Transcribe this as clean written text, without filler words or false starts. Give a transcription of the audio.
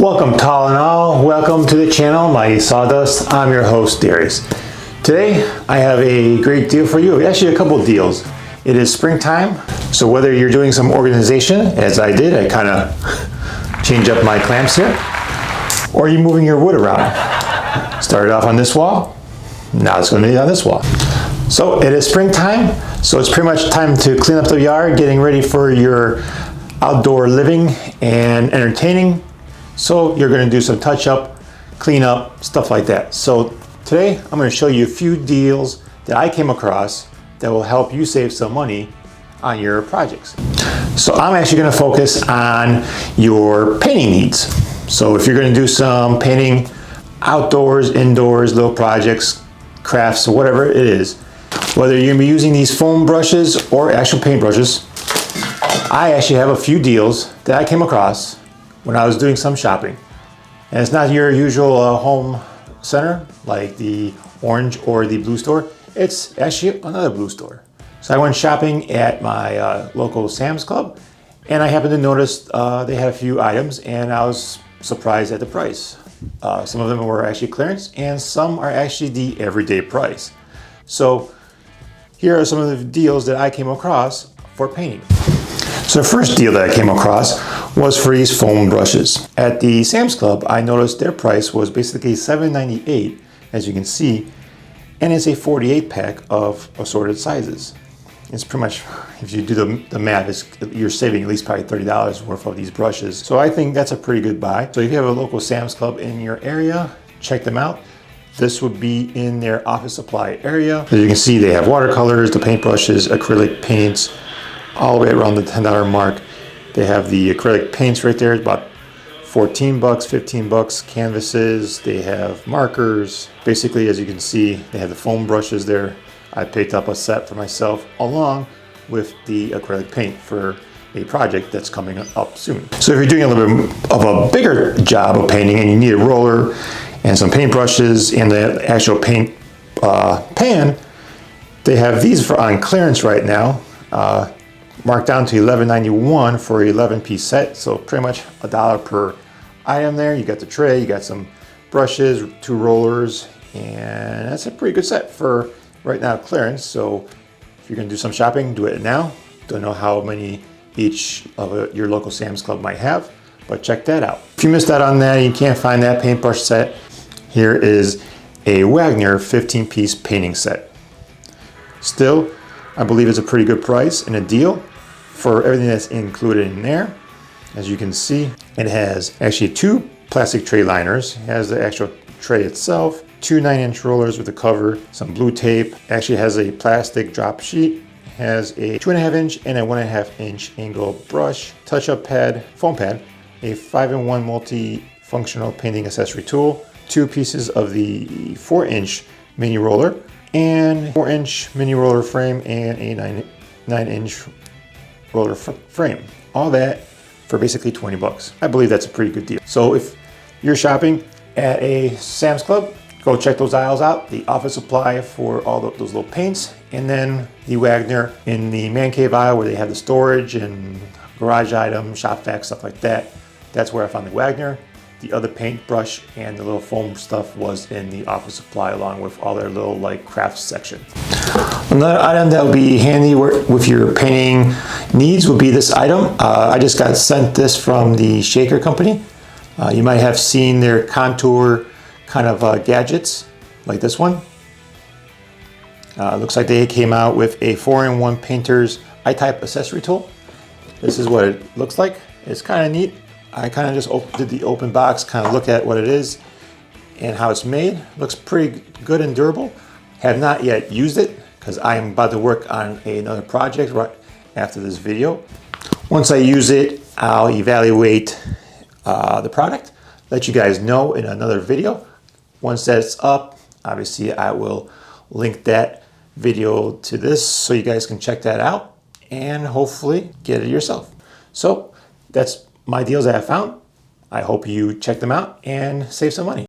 Welcome tall and all, welcome to the channel, Mighty Sawdust. I'm your host Darius. Today I have a great deal for you, actually a couple of deals. It is springtime, so whether you're doing some organization, as I did, I kind of changed up my clamps here, or you're moving your wood around. Started off on this wall, now it's going to be on this wall. So it is springtime, so it's pretty much time to clean up the yard, getting ready for your outdoor living and entertaining. So you're going to do some touch up, clean up, stuff like that. So today I'm going to show you a few deals that I came across that will help you save some money on your projects. So I'm actually going to focus on your painting needs. So if you're going to do some painting outdoors, indoors, little projects, crafts, or whatever it is, whether you're going to be using these foam brushes or actual paint brushes, I actually have a few deals that I came across when I was doing some shopping. And it's not your usual home center like the orange or the blue store. It's actually another blue store. So I went shopping at my local Sam's Club, and I happened to notice they had a few items, and I was surprised at the price. Some of them were actually clearance, and some are actually the everyday price. So here are some of the deals that I came across for painting. So the first deal that I came across was for these foam brushes. At the Sam's Club, I noticed their price was basically $7.98, as you can see, and it's a 48 pack of assorted sizes. It's pretty much, if you do the math, you're saving at least probably $30 worth of these brushes. So I think that's a pretty good buy. So if you have a local Sam's Club in your area, check them out. This would be in their office supply area. As you can see, they have watercolors, the paintbrushes, acrylic paints, all the way around the $10 mark. They have the acrylic paints right there, about 14 bucks, 15 bucks, canvases, they have markers. Basically, as you can see, they have the foam brushes there. I picked up a set for myself along with the acrylic paint for a project that's coming up soon. So if you're doing a little bit of a bigger job of painting and you need a roller and some paint brushes and the actual paint pan, they have these on clearance right now. Marked down to $11.91 for an 11-piece set, so pretty much $1 per item there. You got the tray, you got some brushes, 2 rollers, and that's a pretty good set for right now clearance. So if you're gonna do some shopping, do it now. Don't know how many each of your local Sam's Club might have, but check that out. If you missed out on that and you can't find that paintbrush set, here is a Wagner 15-piece painting set. Still, I believe it's a pretty good price and a deal for everything that's included in there. As you can see, it has actually 2 plastic tray liners. It has the actual tray itself, 2 9-inch rollers with a cover, some blue tape. It actually has a plastic drop sheet. It has a 2.5-inch and a 1.5-inch angle brush, touch-up pad, foam pad, a 5-in-1 multi-functional painting accessory tool, 2 pieces of the 4-inch mini roller, and 4-inch mini roller frame and a 9-inch roller frame. All that for basically 20 bucks. I believe that's a pretty good deal. So if you're shopping at a Sam's Club, go check those aisles out. The office supply for all those little paints, and then the Wagner in the man cave aisle where they have the storage and garage items, shop vac, stuff like that. That's where I found the Wagner. The other paintbrush and the little foam stuff was in the office supply along with all their little like crafts section. Another item that will be handy with your painting needs would be this item. I just got sent this from the Shaker company. You might have seen their contour kind of gadgets like this one. Looks like they came out with a 4-in-1 painter's I-type accessory tool. This is what it looks like. It's kind of neat. I kind of just did the open box, kind of look at what it is and how it's made. Looks pretty good and durable. Have not yet used it because I am about to work on another project right after this video. Once I use it, I'll evaluate the product, let you guys know in another video. Once that's up, obviously I will link that video to this so you guys can check that out and hopefully get it yourself. So that's my deals that I found. I hope you check them out and save some money.